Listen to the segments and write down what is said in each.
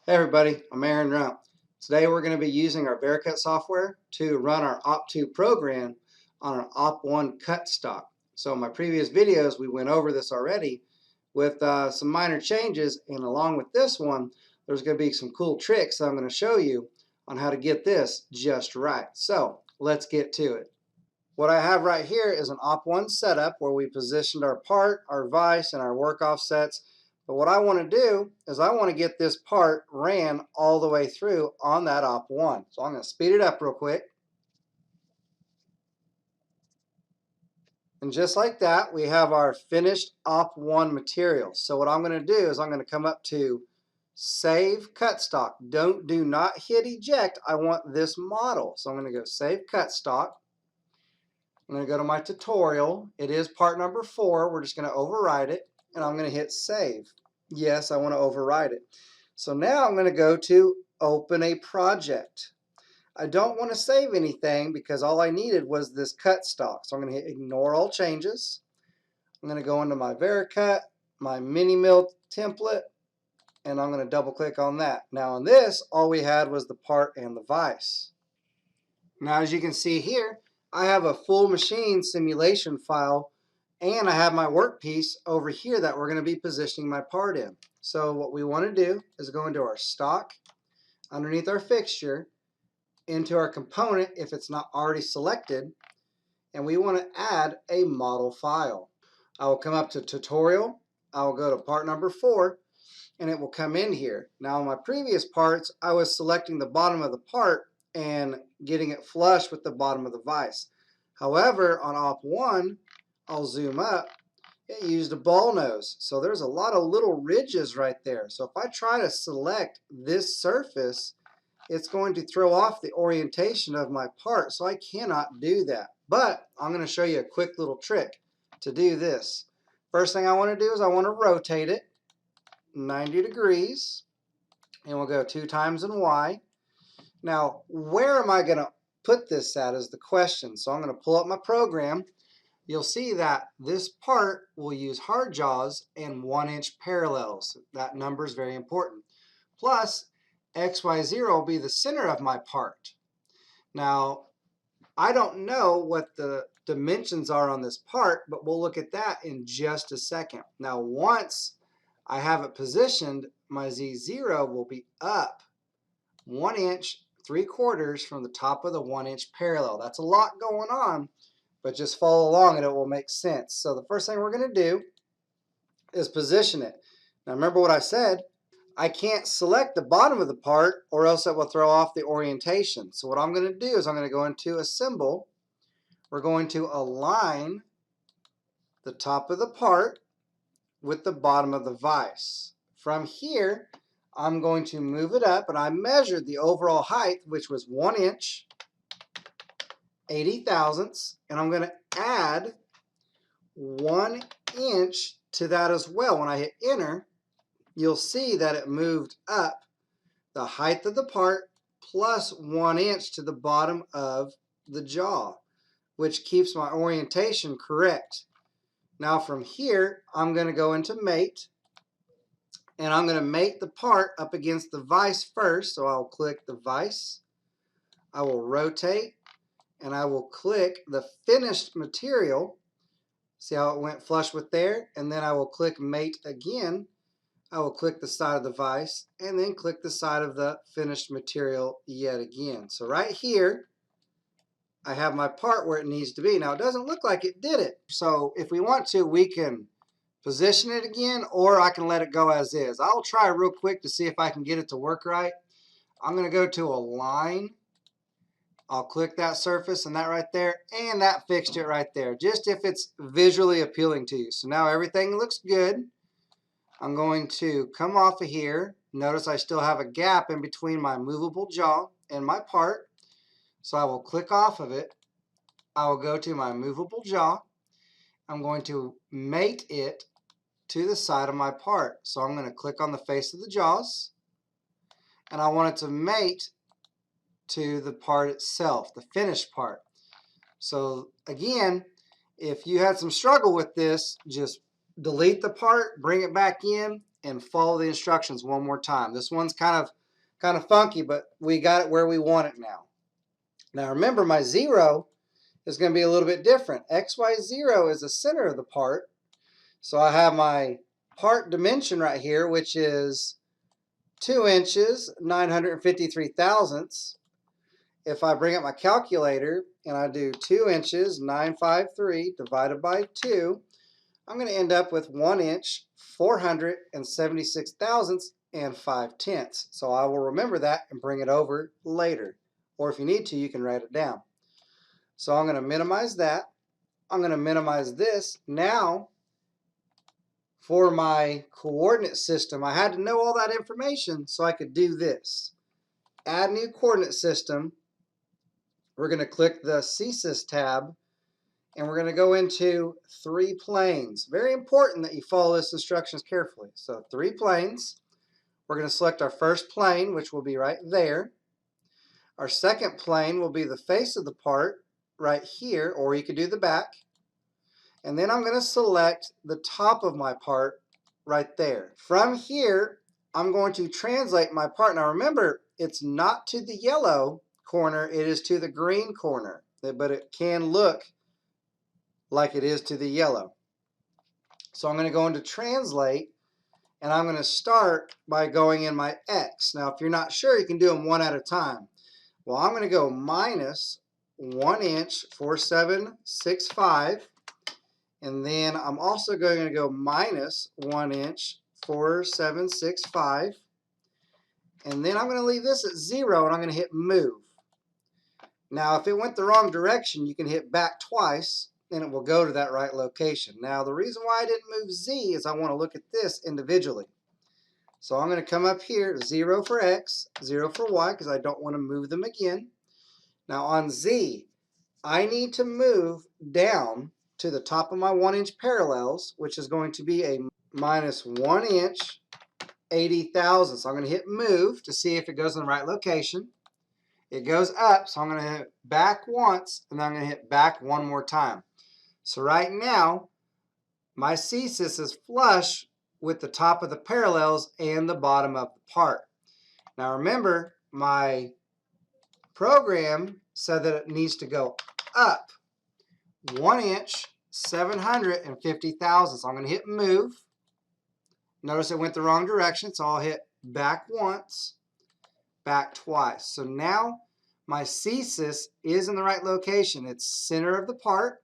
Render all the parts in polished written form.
Hey everybody, I'm Aaron Rump. Today we're going to be using our Vericut software to run our OP2 program on an OP1 cut stock. So in my previous videos we went over this already with some minor changes, and along with this one there's going to be some cool tricks that I'm going to show you on how to get this just right. So let's get to it. What I have right here is an OP1 setup where we positioned our part, our vise, and our work offsets. But what I want to do is I want to get this part ran all the way through on that OP1. So I'm going to speed it up real quick. And just like that, we have our finished OP1 material. So what I'm going to do is I'm going to come up to Save Cut Stock. Do not hit eject. I want this model. So I'm going to go Save Cut Stock. I'm going to go to my tutorial. It is part number 4. We're just going to override it, and I'm going to hit save. Yes, I want to override it. So now I'm going to go to open a project. I don't want to save anything because all I needed was this cut stock. So I'm going to hit ignore all changes. I'm going to go into my Vericut, my mini mill template, and I'm going to double click on that. Now on this, all we had was the part and the vise. Now as you can see here, I have a full machine simulation file, and I have my workpiece over here that we're going to be positioning my part in. So what we want to do is go into our stock, underneath our fixture, into our component if it's not already selected, and we want to add a model file. I will come up to tutorial, I will go to part number 4, and it will come in here. Now in my previous parts, I was selecting the bottom of the part and getting it flush with the bottom of the vise. However, on OP1, I'll zoom up, it used a ball nose. So there's a lot of little ridges right there. So if I try to select this surface, it's going to throw off the orientation of my part. So I cannot do that. But I'm going to show you a quick little trick to do this. First thing I want to do is I want to rotate it 90 degrees, and we'll go 2 times in Y. Now, where am I going to put this at is the question. So I'm going to pull up my program. You'll see that this part will use hard jaws and 1-inch parallels. That number is very important. Plus, XY0 will be the center of my part. Now, I don't know what the dimensions are on this part, but we'll look at that in just a second. Now, once I have it positioned, my Z0 will be up 1 inch 3/4 from the top of the 1-inch parallel. That's a lot going on, but just follow along and it will make sense. So the first thing we're going to do is position it. Now remember what I said, I can't select the bottom of the part or else it will throw off the orientation. So what I'm going to do is I'm going to go into Assemble. We're going to align the top of the part with the bottom of the vise. From here, I'm going to move it up, and I measured the overall height, which was 1 inch, 80 thousandths, and I'm going to add 1 inch to that as well. When I hit enter, you'll see that it moved up the height of the part plus 1 inch to the bottom of the jaw, which keeps my orientation correct. Now from here, I'm going to go into mate, and I'm going to mate the part up against the vise first. So I'll click the vise, I will rotate, and I will click the finished material. See how it went flush with there? And then I will click mate again. I will click the side of the vise and then click the side of the finished material yet again. So right here, I have my part where it needs to be. Now it doesn't look like it did it. So if we want to, we can position it again, or I can let it go as is. I'll try real quick to see if I can get it to work right. I'm going to go to Align. I'll click that surface and that right there, and that fixed it right there, just if it's visually appealing to you. So now everything looks good. I'm going to come off of here. Notice I still have a gap in between my movable jaw and my part. So I will click off of it. I will go to my movable jaw. I'm going to mate it to the side of my part. So I'm going to click on the face of the jaws, and I want it to mate to the part itself, the finished part. So again, if you had some struggle with this, just delete the part, bring it back in, and follow the instructions one more time. This one's kind of funky, but we got it where we want it now. Now remember, my 0 is going to be a little bit different. XY0 is the center of the part. So I have my part dimension right here, which is 2 inches, 953 thousandths. If I bring up my calculator and I do 2 inches, 953 divided by 2, I'm going to end up with 1 inch, 476 thousandths and 5 tenths. So I will remember that and bring it over later. Or if you need to, you can write it down. So I'm going to minimize that. I'm going to minimize this. Now, for my coordinate system, I had to know all that information so I could do this. Add new coordinate system. We're going to click the CSYS tab, and we're going to go into 3 planes. Very important that you follow this instructions carefully. So 3 planes. We're going to select our first plane, which will be right there. Our second plane will be the face of the part right here, or you could do the back. And then I'm going to select the top of my part right there. From here, I'm going to translate my part. Now remember, it's not to the yellow corner, it is to the green corner, but it can look like it is to the yellow. So I'm going to go into translate, and I'm going to start by going in my X. Now if you're not sure, you can do them one at a time. Well, I'm going to go minus 1 inch, 4765, and then I'm also going to go minus 1 inch, 4765, and then I'm going to leave this at 0, and I'm going to hit move. Now if it went the wrong direction, you can hit back twice and it will go to that right location. Now the reason why I didn't move Z is I want to look at this individually. So I'm going to come up here, 0 for X, 0 for Y, because I don't want to move them again. Now on Z, I need to move down to the top of my 1 inch parallels, which is going to be a minus 1 inch, 80 thousandths. So I'm going to hit move to see if it goes in the right location. It goes up, so I'm going to hit back once, and then I'm going to hit back one more time. So right now, my CSYS is flush with the top of the parallels and the bottom of the part. Now remember, my program said that it needs to go up 1 inch, 750 thousandths. So I'm going to hit move. Notice it went the wrong direction, so I'll hit back once, back twice. So now my CSYS is in the right location. It's center of the part,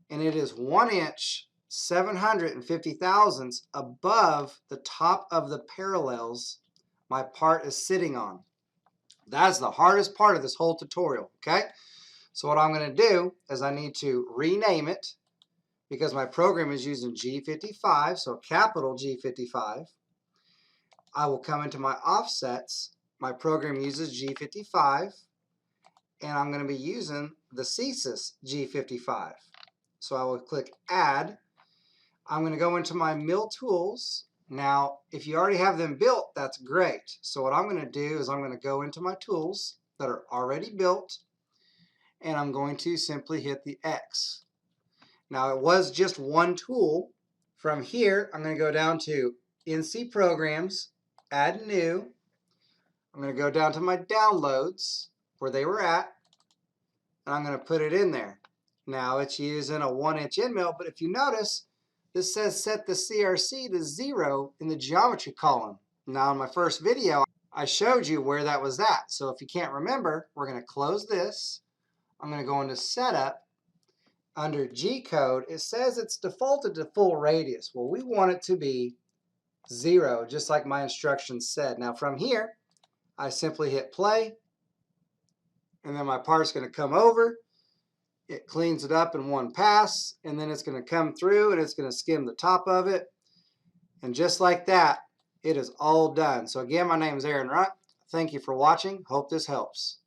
and it is 1 inch, 750 thousandths above the top of the parallels my part is sitting on. That's the hardest part of this whole tutorial, okay? So what I'm going to do is I need to rename it because my program is using G55, so capital G55. I will come into my offsets. My program uses G55, and I'm going to be using the CSYS G55. So I will click Add. I'm going to go into my mill tools. Now, if you already have them built, that's great. So what I'm going to do is I'm going to go into my tools that are already built, and I'm going to simply hit the X. Now, it was just one tool. From here, I'm going to go down to NC Programs, Add New. I'm going to go down to my downloads where they were at, and I'm going to put it in there. Now, it's using a 1 inch end mill, but if you notice, this says set the CRC to 0 in the geometry column. Now in my first video, I showed you where that was at. So if you can't remember, we're going to close this. I'm going to go into Setup. Under G code, it says it's defaulted to full radius. Well, we want it to be 0, just like my instructions said. Now from here, I simply hit play, and then my part's going to come over. It cleans it up in one pass, and then it's going to come through and it's going to skim the top of it. And just like that, it is all done. So again, my name is Aaron Runt. Thank you for watching. Hope this helps.